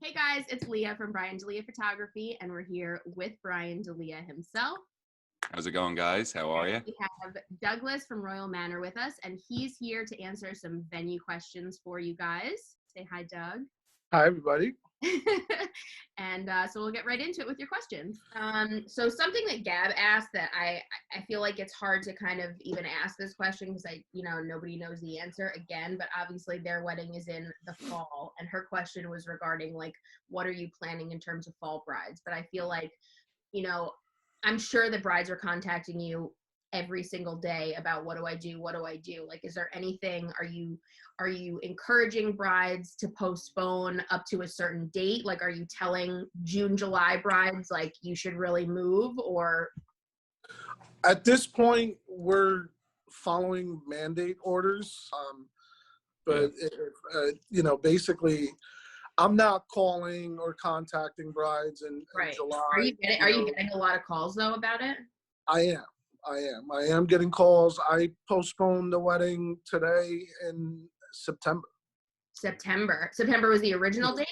Hey guys, it's Leah from Brian Delia Photography, and we're here with Brian Delia himself. How's it going, guys? How are And you? we have Douglas from Royal Manor with us, and he's here to answer some venue questions for you guys. Say hi, Doug. Hi, everybody. And so we'll get right into it with your questions. So something that Gab asked that I feel like it's hard to kind of even ask this question because nobody knows the answer again, but obviously their wedding is in the fall, and her question was regarding like what are you planning in terms of fall brides? But I feel like, you know, I'm sure the brides are contacting you every single day about what do I do? What do I do? Like, is there anything, are you encouraging brides to postpone up to a certain date? Like, are you telling June, July brides, like, you should really move? Or At this point, we're following mandate orders. Yeah. Basically, I'm not calling or contacting brides in right. July. Are you getting a lot of calls though about it? I am getting calls. I postponed the wedding today in September. September was the original date?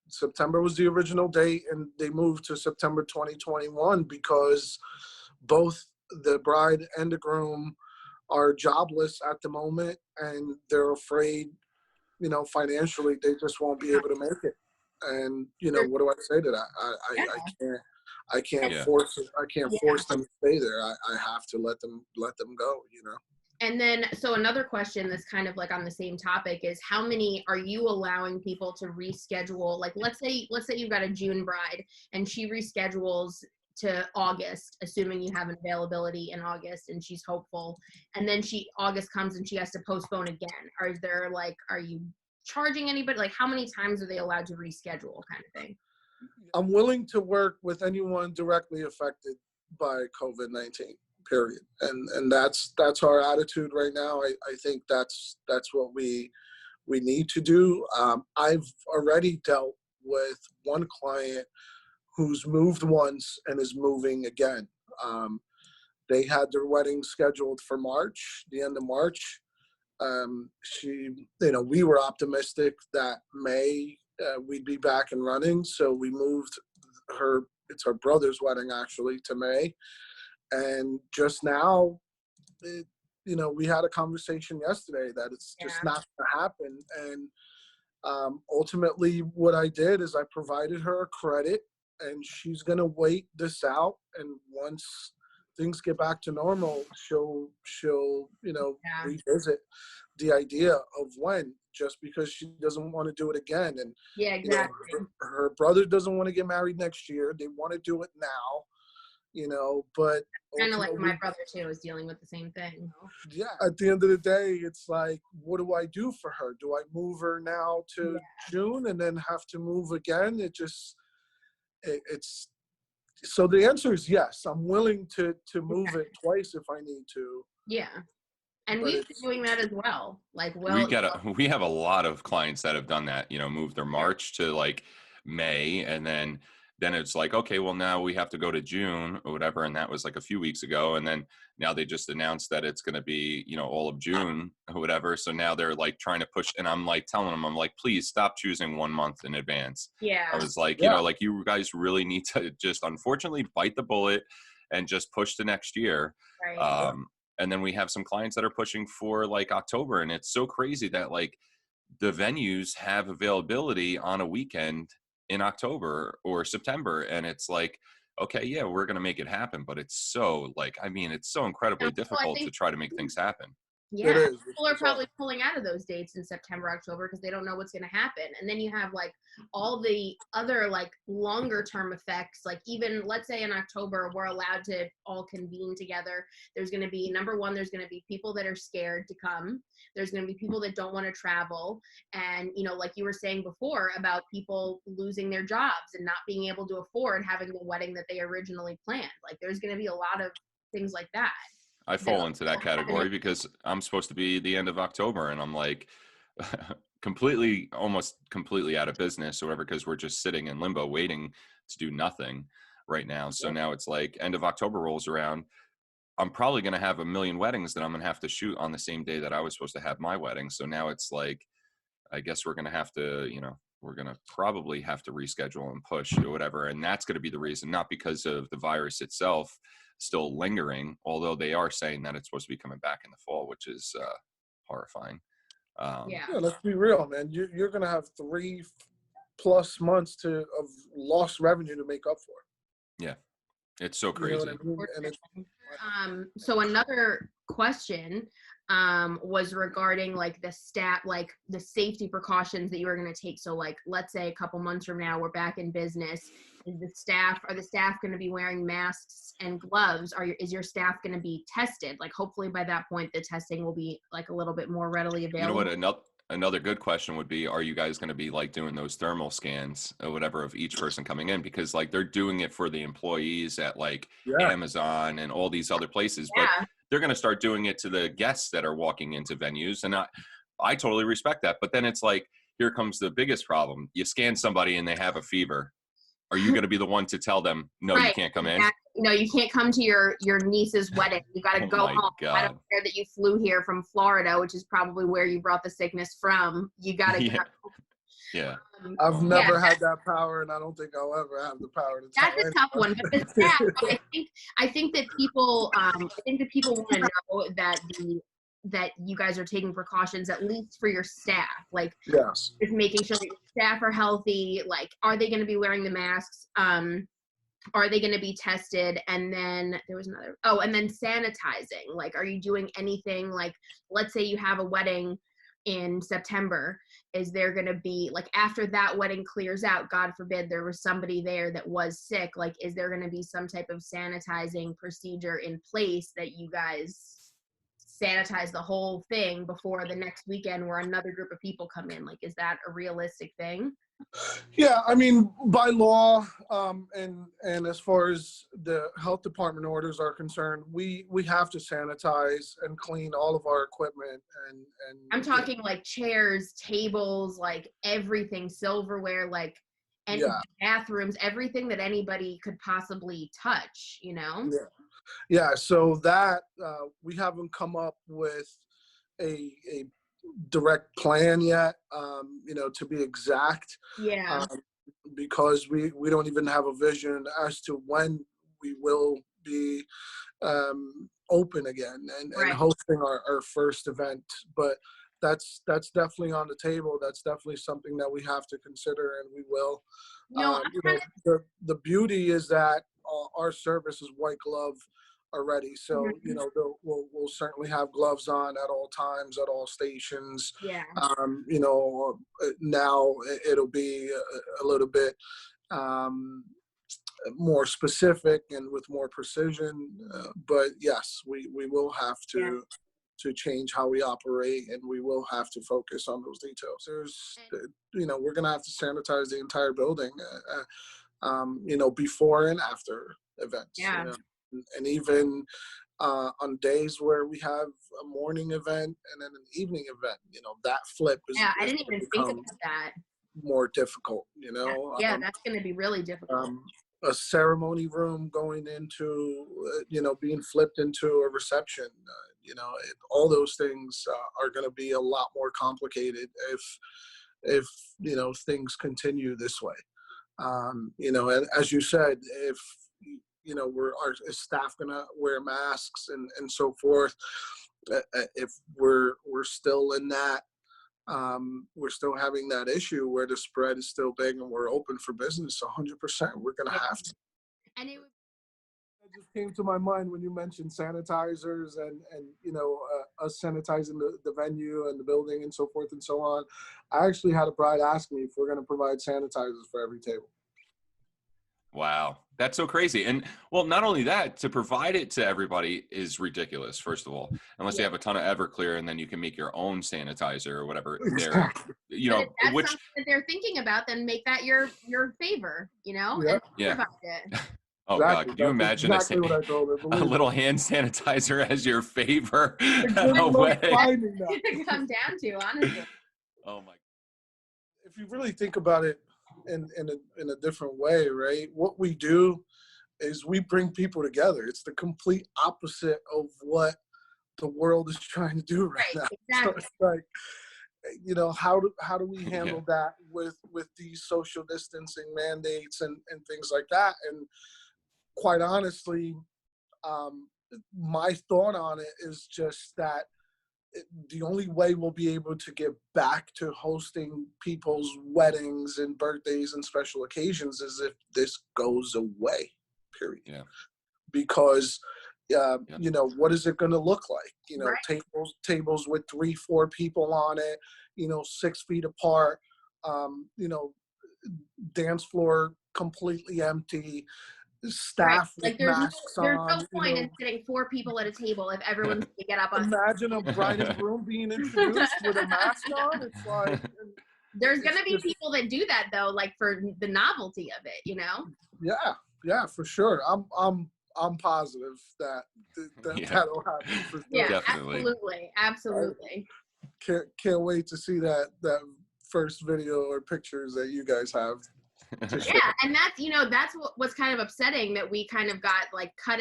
September was the original date, and they moved to September 2021 because both the bride and the groom are jobless at the moment, and they're afraid, financially they just won't be able to make it. And what do I say to that? I can't Yeah. force it. I can't force them to stay there. I have to let them go. And then, so another question that's kind of like on the same topic is how many are you allowing people to reschedule? Like, let's say you've got a June bride and she reschedules to August, assuming you have an availability in August and she's hopeful. And then August comes and she has to postpone again. Are you charging anybody? Like, how many times are they allowed to reschedule kind of thing? I'm willing to work with anyone directly affected by COVID-19. Period. And that's our attitude right now. I think that's what we need to do. I've already dealt with one client who's moved once and is moving again. They had their wedding scheduled for March, the end of March. We were optimistic that May we'd be back and running, so we moved her. It's her brother's wedding actually to May. And just now, we had a conversation yesterday that it's just not going to happen. And ultimately, what I did is I provided her a credit, and she's going to wait this out. And once things get back to normal, she'll revisit the idea of when, just because she doesn't want to do it again. And exactly. Her brother doesn't want to get married next year. They want to do it now. But kind of like my brother too is dealing with the same thing. Yeah, at the end of the day, it's like, what do I do for her? Do I move her now to June and then have to move again? It's so the answer is yes. I'm willing to move it twice if I need to. Yeah. And we've been doing that as well. Like, we have a lot of clients that have done that, move their March to like May, and then it's like, okay, well now we have to go to June or whatever. And that was like a few weeks ago. And then now they just announced that it's going to be, all of June or whatever. So now they're like trying to push, and I'm like telling them, I'm like, please stop choosing 1 month in advance. Yeah. I was like, like you guys really need to just unfortunately bite the bullet and just push to next year. Right. And then we have some clients that are pushing for like October. And it's so crazy that like the venues have availability on a weekend in October or September. And it's like, okay, yeah, we're going to make it happen. But it's so it's so incredibly difficult to try to make things happen. Yeah, people are probably pulling out of those dates in September, October because they don't know what's going to happen. And then you have like all the other like longer term effects. Like even let's say in October, we're allowed to all convene together. There's going to be, number one, there's going to be people that are scared to come. There's going to be people that don't want to travel. And, like you were saying before about people losing their jobs and not being able to afford having the wedding that they originally planned. Like there's going to be a lot of things like that. I fall into that category because I'm supposed to be the end of October, and I'm like almost completely out of business or whatever, because we're just sitting in limbo waiting to do nothing right now. So now it's like end of October rolls around. I'm probably going to have a million weddings that I'm going to have to shoot on the same day that I was supposed to have my wedding. So now it's like, I guess we're going to have to, we're going to probably have to reschedule and push or whatever. And that's going to be the reason, not because of the virus itself still lingering, although they are saying that it's supposed to be coming back in the fall, which is horrifying. Yeah. Yeah, let's be real, man. You're going to have 3+ months of lost revenue to make up for. Yeah, it's so You know crazy. what I mean? And it's, So another question was regarding like the like the safety precautions that you were going to take. So like, let's say a couple months from now, we're back in business. Are the staff going to be wearing masks and gloves? Is your staff going to be tested? Like, hopefully by that point, the testing will be like a little bit more readily available. You know what? Another good question would be, are you guys going to be like doing those thermal scans or whatever of each person coming in? Because like they're doing it for the employees at like Amazon and all these other places, but they're going to start doing it to the guests that are walking into venues. And I totally respect that. But then it's like, here comes the biggest problem. You scan somebody and they have a fever. Are you going to be the one to tell them, no, you can't come in? No, you can't come to your niece's wedding. You got to go home. God. I don't care that you flew here from Florida, which is probably where you brought the sickness from. You got to go. Yeah. I've never had that power, and I don't think I'll ever have the power to tell. That's a tough one, but the staff. I think that people want to know that you guys are taking precautions, at least for your staff. Like, yes, just making sure that your staff are healthy. Like, are they going to be wearing the masks? Are they going to be tested? And then there was another, and then sanitizing. Like, are you doing anything, like, let's say you have a wedding in September, is there going to be, like, after that wedding clears out, God forbid there was somebody there that was sick, like, is there going to be some type of sanitizing procedure in place that you guys sanitize the whole thing before the next weekend where another group of people come in? Like, is that a realistic thing? Yeah, I mean, by law, and as far as the health department orders are concerned, we have to sanitize and clean all of our equipment. And I'm talking like chairs, tables, like everything, silverware, like, and bathrooms, everything that anybody could possibly touch, you know? Yeah. So that we haven't come up with a direct plan yet, to be exact. Because we don't even have a vision as to when we will be open again and hosting our first event. But that's definitely on the table. That's definitely something that we have to consider, and we will. The beauty is that our service is white glove already, so we'll certainly have gloves on at all times, at all stations. Now it'll be a little bit more specific and with more precision, but yes, we will have to change how we operate, and we will have to focus on those details. We're gonna have to sanitize the entire building, before and after events. And even on days where we have a morning event and then an evening event, that flip is I didn't even think about that. More difficult, that's going to be really difficult. A ceremony room going into, being flipped into a reception, all those things are going to be a lot more complicated if things continue this way. And as you said, if our staff gonna wear masks and so forth, if we're still in that, we're still having that issue where the spread is still big and we're open for business 100%, we're gonna have to. And it just came to my mind when you mentioned sanitizers and us sanitizing the venue and the building and so forth and so on. I actually had a bride ask me if we're going to provide sanitizers for every table. Wow, that's so crazy. And well, not only that, to provide it to everybody is ridiculous, first of all, unless you have a ton of Everclear and then you can make your own sanitizer or whatever. Exactly. If that's something that they're thinking about, then make that your favor, and provide it. Oh, exactly. God, could you imagine a little hand sanitizer as your favor at a wedding? It comes down to, honestly. Oh, my. If you really think about it, in a different way, right? What we do is we bring people together. It's the complete opposite of what the world is trying to do right now. Exactly. So it's like, how do we handle that with these social distancing mandates and things like that? And quite honestly, my thought on it is just that the only way we'll be able to get back to hosting people's weddings and birthdays and special occasions is if this goes away, period. Yeah. Because what is it going to look like? Right. Tables with 3-4 people on it, 6 feet apart, dance floor completely empty, Right. staff with Like masks there's on. no point in sitting 4 people at a table if everyone's going to get up on stage. Imagine a bride and groom being introduced with a mask on. It's like there's going to be just, people that do that though, like for the novelty of it, Yeah, for sure. I'm positive that that'll happen for sure. Yeah, Definitely. absolutely. Can't wait to see that first video or pictures that you guys have. Yeah, and that's what was kind of upsetting, that we kind of got like cut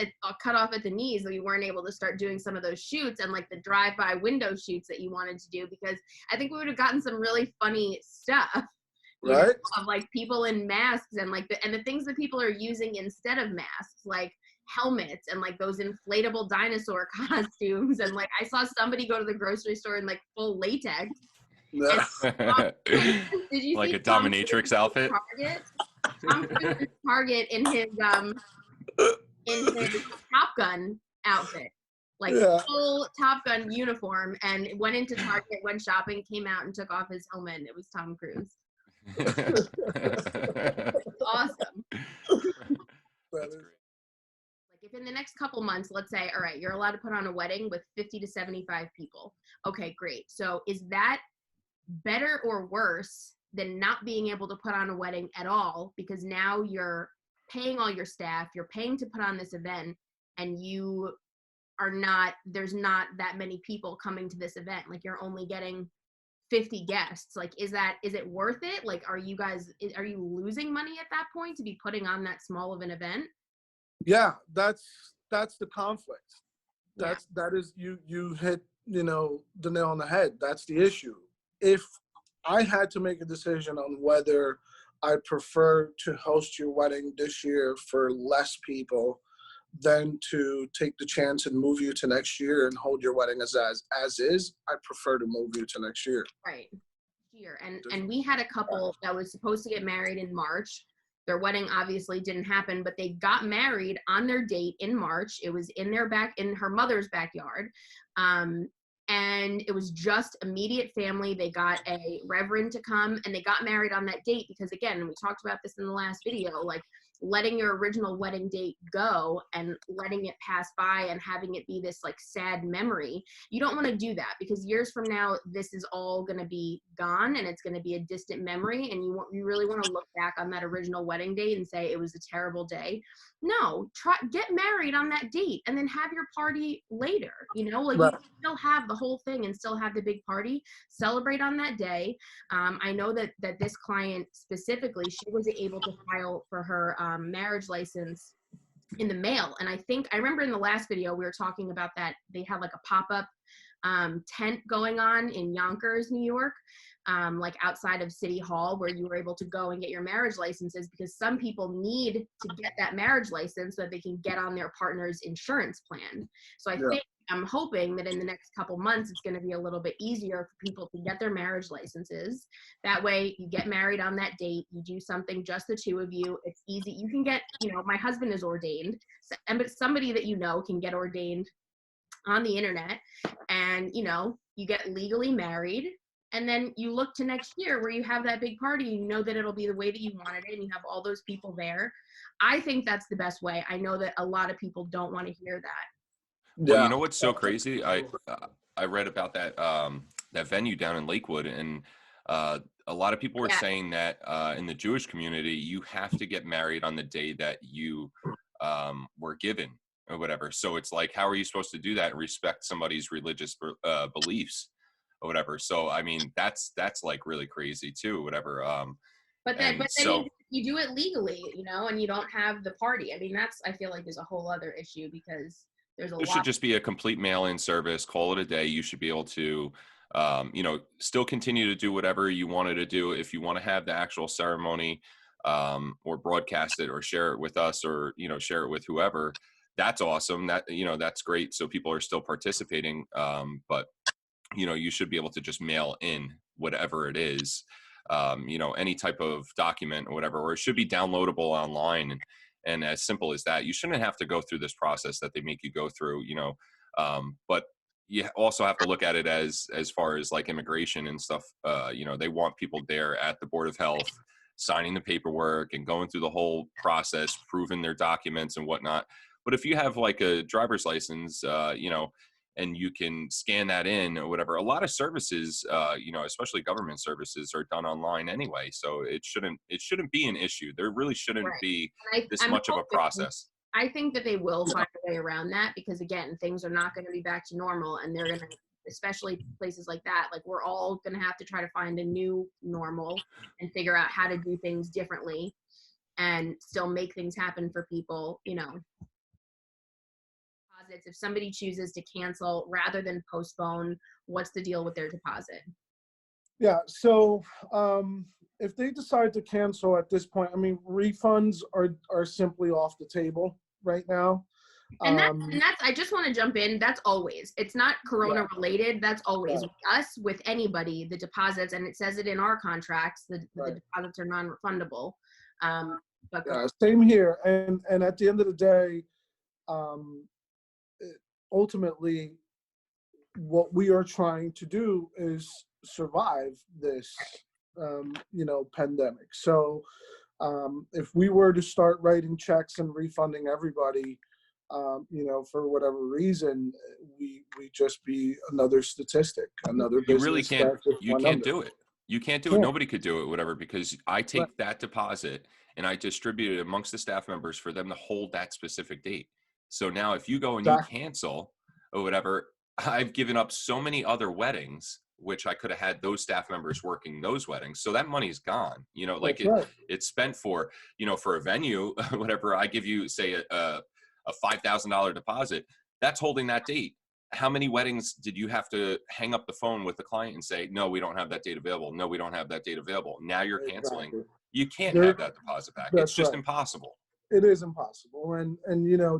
off at the knees, that we weren't able to start doing some of those shoots and like the drive-by window shoots that you wanted to do, because I think we would have gotten some really funny stuff, right? of like people in masks and like the things that people are using instead of masks, like helmets and like those inflatable dinosaur costumes. And like I saw somebody go to the grocery store in like full latex. Yeah. Did you like see a dominatrix outfit? Tom Cruise in Target in his Top Gun outfit, like full Top Gun uniform, and went into Target, went shopping, came out and took off his helmet, and it was Tom Cruise. Awesome. That's great. Like if in the next couple months, let's say, all right, you're allowed to put on a wedding with 50 to 75 people. Okay, great. So is that better or worse than not being able to put on a wedding at all, because now you're paying all your staff, you're paying to put on this event, and there's not that many people coming to this event, like you're only getting 50 guests? Like is it worth it? Like are you losing money at that point to be putting on that small of an event? Yeah, that's the conflict. That is you hit the nail on the head. That's the issue. If I had to make a decision on whether I prefer to host your wedding this year for less people than to take the chance and move you to next year and hold your wedding as is, I prefer to move you to next year. Right. And we had a couple that was supposed to get married in March. Their wedding obviously didn't happen, but they got married on their date in March. It was in her mother's backyard. And it was just immediate family. They got a reverend to come, and they got married on that date because, again, we talked about this in the last video, like letting your original wedding date go and letting it pass by and having it be this like sad memory. You don't want to do that, because years from now, this is all going to be gone and it's going to be a distant memory. And you really want to look back on that original wedding date and say it was a terrible day. No, get married on that date and then have your party later. Like right. You can still have the whole thing and still have the big party, celebrate on that day. I know that this client specifically, she was able to file for her marriage license in the mail. And I remember in the last video, we were talking about that they had like a pop-up tent going on in Yonkers, New York, like outside of City Hall, where you were able to go and get your marriage licenses, because some people need to get that marriage license so that they can get on their partner's insurance plan. So I'm hoping that in the next couple months, it's going to be a little bit easier for people to get their marriage licenses. That way you get married on that date, you do something, just the two of you. It's easy. You can get, my husband is ordained, but somebody that can get ordained on the internet, and, you get legally married. And then you look to next year where you have that big party, you know that it'll be the way that you wanted it, and you have all those people there. I think that's the best way. I know that a lot of people don't want to hear that. Well, you know what's so crazy? I read about that that venue down in Lakewood, and a lot of people were saying that in the Jewish community, you have to get married on the day that you were given or whatever. So it's like, how are you supposed to do that and respect somebody's religious beliefs or whatever? So I mean, that's like really crazy too, whatever. But then you do it legally, and you don't have the party. I mean, I feel like there's a whole other issue, because there should just be a complete mail-in service. Call it a day. You should be able to Still continue to do whatever you wanted to do. If you want to have the actual ceremony, or broadcast it or share it with us, or, share it with whoever, that's awesome. That's great. So people are still participating. But you should be able to just mail in whatever it is, any type of document or whatever, or it should be downloadable online. And as simple as that, you shouldn't have to go through this process that they make you go through, but you also have to look at it as far as like immigration and stuff. They want people there at the Board of Health signing the paperwork and going through the whole process, proving their documents and whatnot. But if you have like a driver's license, and you can scan that in or whatever, a lot of services, especially government services, are done online anyway. So it shouldn't be an issue. There really shouldn't Right. be And this I'm much of a hoping- process. I think that they will find a way around that, because again, things are not going to be back to normal, and they're going to, especially places like that, like we're all going to have to try to find a new normal and figure out how to do things differently and still make things happen for people, Deposits, if somebody chooses to cancel rather than postpone, what's the deal with their deposit? Yeah, so if they decide to cancel at this point, I mean, refunds are simply off the table right now. And that's I just want to jump in. That's always. It's not Corona related. That's always with us, with anybody, the deposits, and it says it in our contracts. The deposits are non-refundable. But same here. And at the end of the day, ultimately, what we are trying to do is survive this, pandemic. So if we were to start writing checks and refunding everybody, for whatever reason, we just be another statistic, another business. You really can't. You can't do it. You can't do it. Yeah. Nobody could do it, whatever, because I take that deposit and I distribute it amongst the staff members for them to hold that specific date. So now if you go and you cancel or whatever, I've given up so many other weddings, which I could have had those staff members working those weddings. So that money's gone, it's spent for, for a venue, whatever. I give you, say, a $5,000 deposit, that's holding that date. How many weddings did you have to hang up the phone with the client and say, no, we don't have that date available. No, we don't have that date available. Now you're canceling. You can't have that deposit back. It's just impossible. It is impossible. And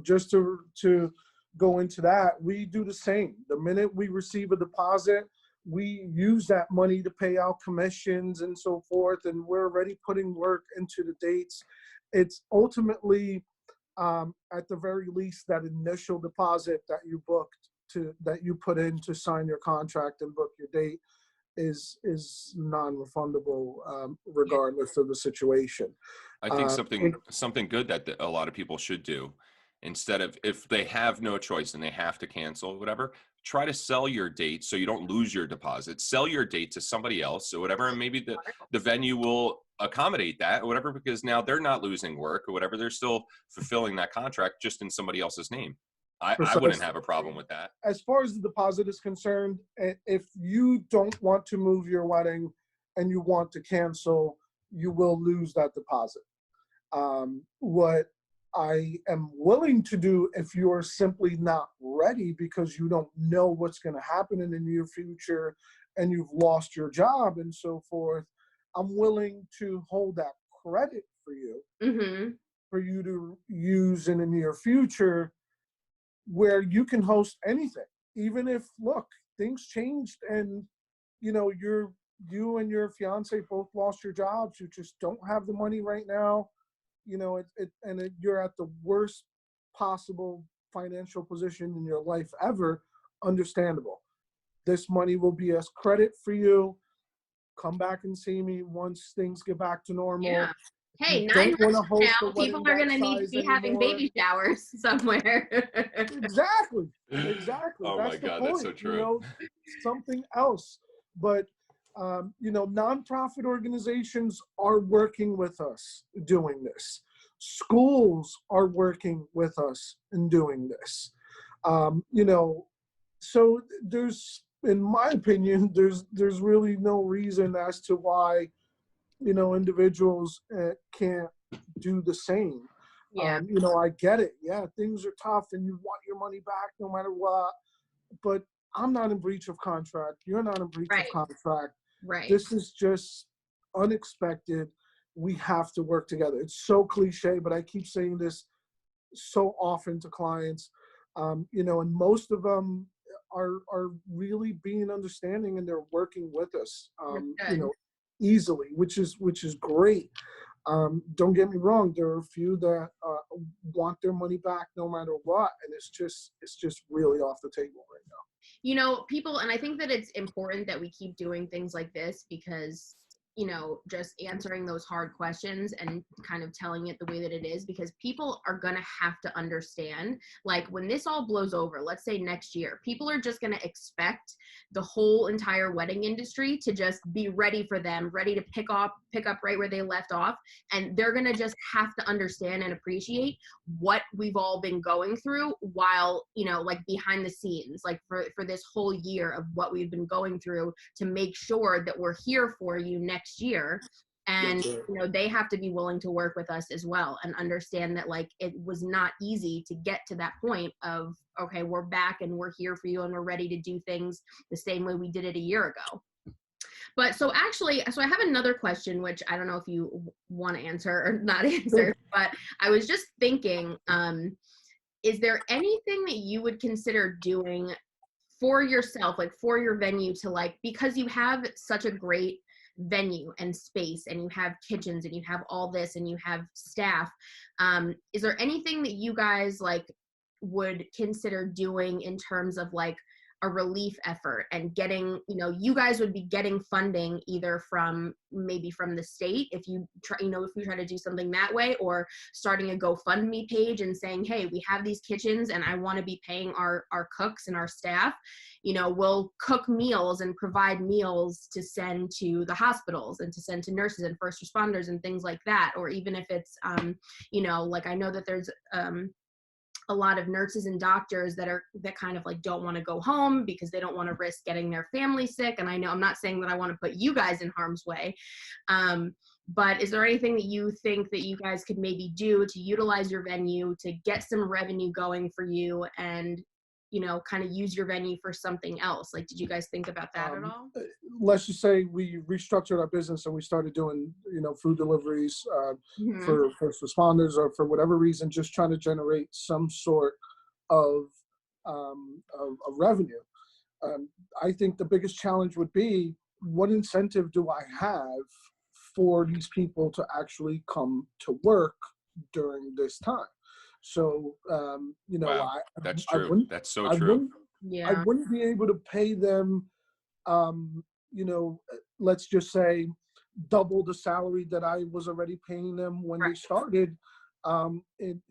just to go into that, we do the same. The minute we receive a deposit, we use that money to pay out commissions and so forth. And we're already putting work into the dates. It's ultimately, at the very least, that initial deposit that you that you put in to sign your contract and book your date is non-refundable, regardless of the situation. I think something good that a lot of people should do, instead of, if they have no choice and they have to cancel, whatever, try to sell your date so you don't lose your deposit. Sell your date to somebody else or whatever, and maybe the venue will accommodate that or whatever, because now they're not losing work or whatever. They're still fulfilling that contract just in somebody else's name. I wouldn't have a problem with that. As far as the deposit is concerned, if you don't want to move your wedding and you want to cancel, you will lose that deposit. What I am willing to do, if you're simply not ready because you don't know what's going to happen in the near future and you've lost your job and so forth, I'm willing to hold that credit for you, for you to use in the near future, where you can host anything. Even if, look, things changed and, you and your fiance both lost your jobs, you just don't have the money right now, you're at the worst possible financial position in your life ever, understandable. This money will be as credit for you. Come back and see me once things get back to normal. Yeah. Hey, 9 months from now, people are going to need to be having baby showers somewhere. Exactly. Oh my God, that's so true. Something else. But, nonprofit organizations are working with us doing this. Schools are working with us in doing this. So there's, in my opinion, there's really no reason as to why individuals can't do the same. Yeah. I get it. Yeah, things are tough and you want your money back no matter what. But I'm not in breach of contract. You're not in breach of Right. contract. Right. This is just unexpected. We have to work together. It's so cliche, but I keep saying this so often to clients, you know, and most of them are really being understanding, and they're working with us, you know, easily, which is great. Don't get me wrong, there are a few that want their money back no matter what, and it's just really off the table right now. You know, people, and I think that it's important that we keep doing things like this because, you know, just answering those hard questions and kind of telling it the way that it is, because people are going to have to understand, like, when this all blows over, let's say next year, people are just going to expect the whole entire wedding industry to just be ready for them, ready to pick up right where they left off. And they're going to just have to understand and appreciate what we've all been going through while, you know, like behind the scenes, like for this whole year of what we've been going through to make sure that we're here for you next year. And you know, they have to be willing to work with us as well and understand that, like, it was not easy to get to that point of, okay, we're back and we're here for you and we're ready to do things the same way we did it a year ago. But so I have another question, which I don't know if you want to answer or not answer, but I was just thinking, is there anything that you would consider doing for yourself, like for your venue, to, like, because you have such a great venue and space and you have kitchens and you have all this and you have staff, is there anything that you guys, like, would consider doing in terms of, like, a relief effort and getting, you know, you guys would be getting funding either from maybe from the state if you try, you know, if we try to do something that way, or starting a GoFundMe page and saying, hey, we have these kitchens and I want to be paying our cooks and our staff, you know, we'll cook meals and provide meals to send to the hospitals and to send to nurses and first responders and things like that. Or even if it's, you know, like, I know that there's a lot of nurses and doctors that kind of, like, don't want to go home because they don't want to risk getting their family sick. And I know, I'm not saying that I want to put you guys in harm's way, but is there anything that you think that you guys could maybe do to utilize your venue to get some revenue going for you and, you know, kind of use your venue for something else? Like, did you guys think about that at all? Let's just say we restructured our business and we started doing, you know, food deliveries for first responders, or for whatever reason, just trying to generate some sort of revenue. I think the biggest challenge would be, what incentive do I have for these people to actually come to work during this time? So, you know, wow, that's true. That's so true. I wouldn't be able to pay them, you know, let's just say double the salary that I was already paying them when they started,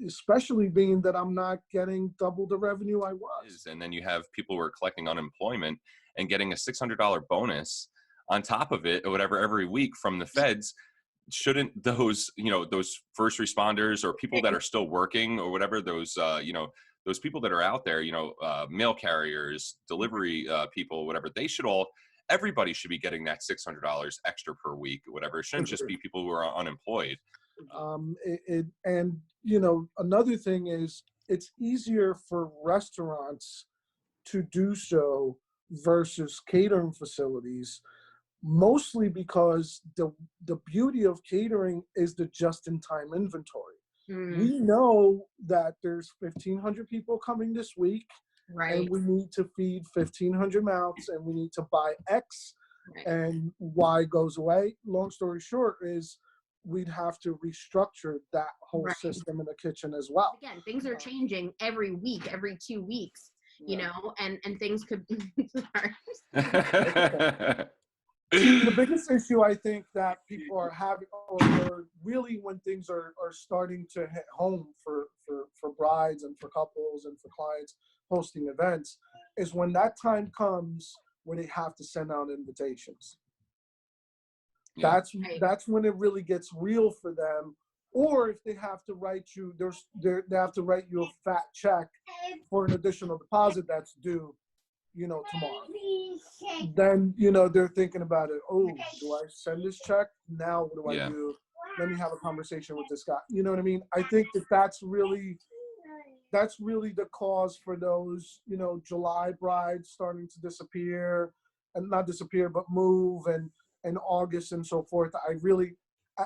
especially being that I'm not getting double the revenue I was. And then you have people who are collecting unemployment and getting a $600 bonus on top of it or whatever every week from the feds. Shouldn't those, you know, those first responders or people that are still working or whatever, those, you know, those people that are out there, you know, mail carriers, delivery people, whatever, they should all, everybody should be getting that $600 extra per week or whatever. It shouldn't just be people who are unemployed. And, you know, another thing is, it's easier for restaurants to do so versus catering facilities, mostly because the beauty of catering is the just-in-time inventory. We know that there's 1,500 people coming this week, and we need to feed 1,500 mouths, and we need to buy X, and Y goes away. Long story short is, we'd have to restructure that whole system in the kitchen as well. Again, things are changing every week, every 2 weeks, you know, and things could. The biggest issue I think that people are having, or really when things are starting to hit home for brides and for couples and for clients hosting events, is when that time comes where they have to send out invitations. Yeah. That's when it really gets real for them. Or if they have to write you, they have to write you a fat check for an additional deposit that's due, you know, tomorrow. Then, you know, they're thinking about it. Oh, do I send this check? Now what do I do? Let me have a conversation with this guy. You know what I mean? I think that that's really that's really the cause for those, you know, July brides starting to disappear, and not disappear, but move, and August and so forth. I really,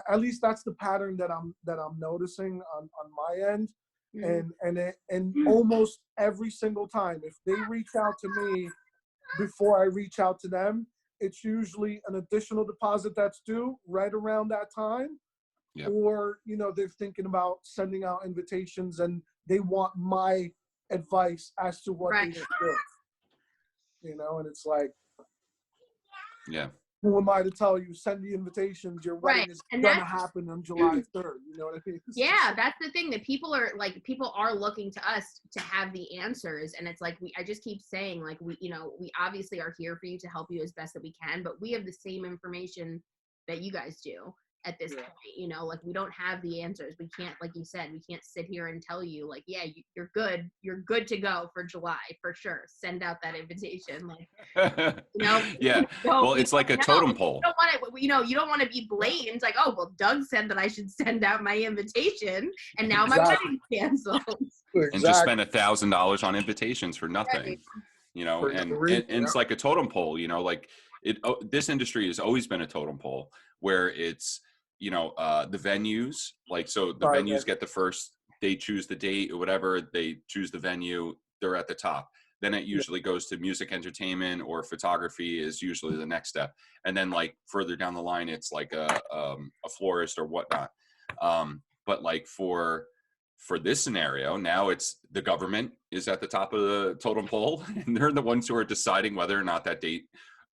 at least that's the pattern that I'm noticing on my end. And almost every single time, if they reach out to me before I reach out to them, it's usually an additional deposit that's due right around that time. Yep. Or, you know, they're thinking about sending out invitations and they want my advice as to what they should do. You know, and it's like, Yeah. who am I to tell you, send the invitations, your wedding is gonna happen on July 3rd. You know what I mean? Yeah, that's the thing, that people are looking to us to have the answers. And it's like, I just keep saying, like, we obviously are here for you to help you as best that we can, but we have the same information that you guys do at this point. You know, like, we don't have the answers. We can't, like you said, we can't sit here and tell you, like, yeah, you're good to go for July for sure. Send out that invitation, like, you know. Yeah. Well, it's like a totem pole. You don't want to be blamed, like, oh, well, Doug said that I should send out my invitation, and now my wedding's canceled. And just spend $1,000 on invitations for nothing. Right. You know, and it's like a totem pole. You know, like this industry has always been a totem pole where it's, you know, the venues, like, so the venues get the first, they choose the date or whatever, they choose the venue, they're at the top. Then it usually goes to music entertainment, or photography is usually the next step. And then, like, further down the line, it's like a florist or whatnot. But like for this scenario, now it's the government is at the top of the totem pole, and they're the ones who are deciding whether or not that date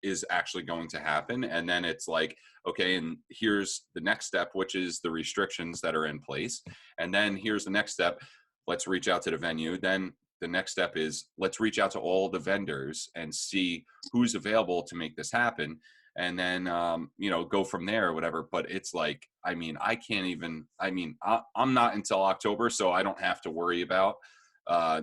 is actually going to happen. And then it's like, okay, and here's the next step, which is the restrictions that are in place. And then here's the next step. Let's reach out to the venue. Then the next step is, let's reach out to all the vendors and see who's available to make this happen. And then, you know, go from there or whatever. But it's like, I mean, I'm not until October, so I don't have to worry about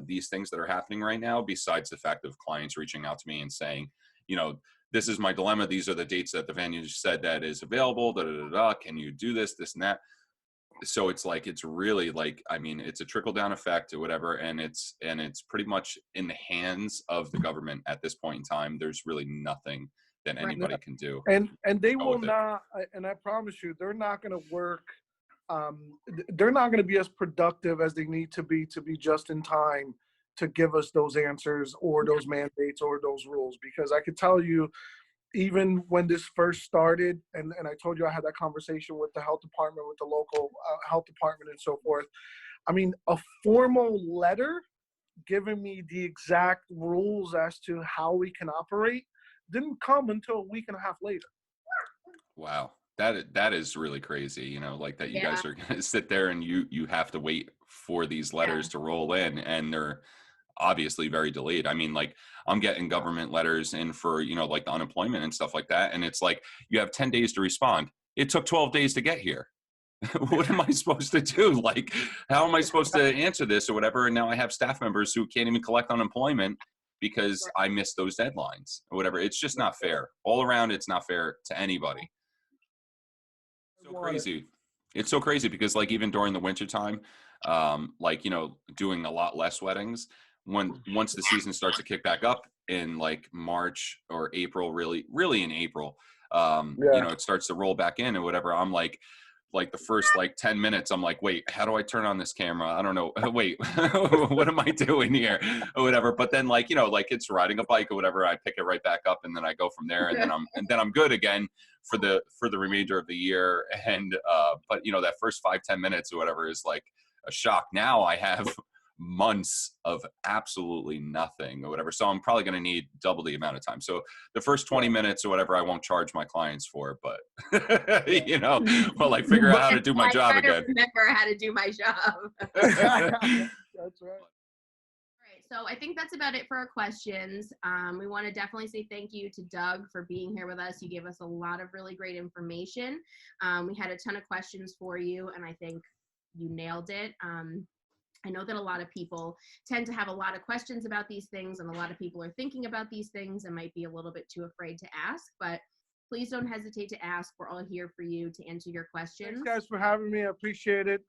these things that are happening right now, besides the fact of clients reaching out to me and saying, you know, this is my dilemma. These are the dates that the venue said that is available. Can you do this, this, and that? So it's like, it's really like, I mean, it's a trickle down effect or whatever. And it's pretty much in the hands of the government at this point in time. There's really nothing that anybody can do. And they will not, and I promise you, they're not going to work. They're not going to be as productive as they need to be just in time to give us those answers or those mandates or those rules. Because I could tell you, even when this first started, and I told you I had that conversation with the health department, with the local health department and so forth. I mean, a formal letter giving me the exact rules as to how we can operate didn't come until a week and a half later. Wow. That is really crazy, you know, like that you guys are going to sit there and you have to wait for these letters to roll in, and they're obviously very delayed. I mean, like, I'm getting government letters in for, you know, like the unemployment and stuff like that. And it's like, you have 10 days to respond. It took 12 days to get here. What am I supposed to do? Like, how am I supposed to answer this or whatever? And now I have staff members who can't even collect unemployment because I missed those deadlines or whatever. It's just not fair. All around, it's not fair to anybody. So crazy. It's so crazy because, like, even during the winter time, like, you know, doing a lot less weddings, once the season starts to kick back up in like March or April, really in April, you know, it starts to roll back in or whatever. I'm like the first like 10 minutes, I'm like, wait, how do I turn on this camera? I don't know. Wait, what am I doing here or whatever? But then, like, you know, like, it's riding a bike or whatever, I pick it right back up and then I go from there, and then I'm good again for the remainder of the year. And but you know, that first 5-10 minutes or whatever is like a shock. Now I have months of absolutely nothing or whatever, so I'm probably going to need double the amount of time. So the first 20 minutes or whatever, I won't charge my clients for, but you know, well, I figure out how to do my job again. Remember how to do my job. That's right. So I think that's about it for our questions. We want to definitely say thank you to Doug for being here with us. You gave us a lot of really great information. We had a ton of questions for you, and I think you nailed it. I know that a lot of people tend to have a lot of questions about these things, and a lot of people are thinking about these things and might be a little bit too afraid to ask, but please don't hesitate to ask. We're all here for you to answer your questions. Thanks, guys, for having me. I appreciate it.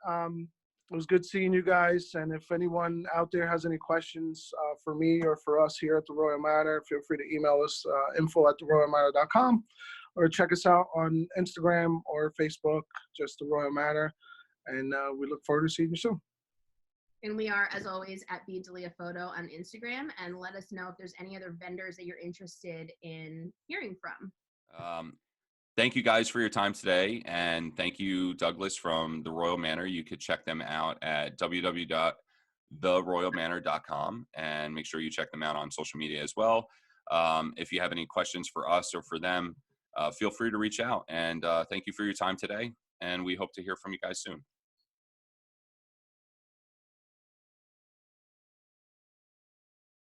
It was good seeing you guys. And if anyone out there has any questions for me or for us here at the Royal Manor, feel free to email us info@theroyalmanor.com, or check us out on Instagram or Facebook, just the Royal Manor. And we look forward to seeing you soon. And we are, as always, at Delia Photo on Instagram. And let us know if there's any other vendors that you're interested in hearing from. Thank you guys for your time today. And thank you, Douglas from the Royal Manor. You could check them out at www.theroyalmanor.com, and make sure you check them out on social media as well. If you have any questions for us or for them, feel free to reach out. And thank you for your time today. And we hope to hear from you guys soon.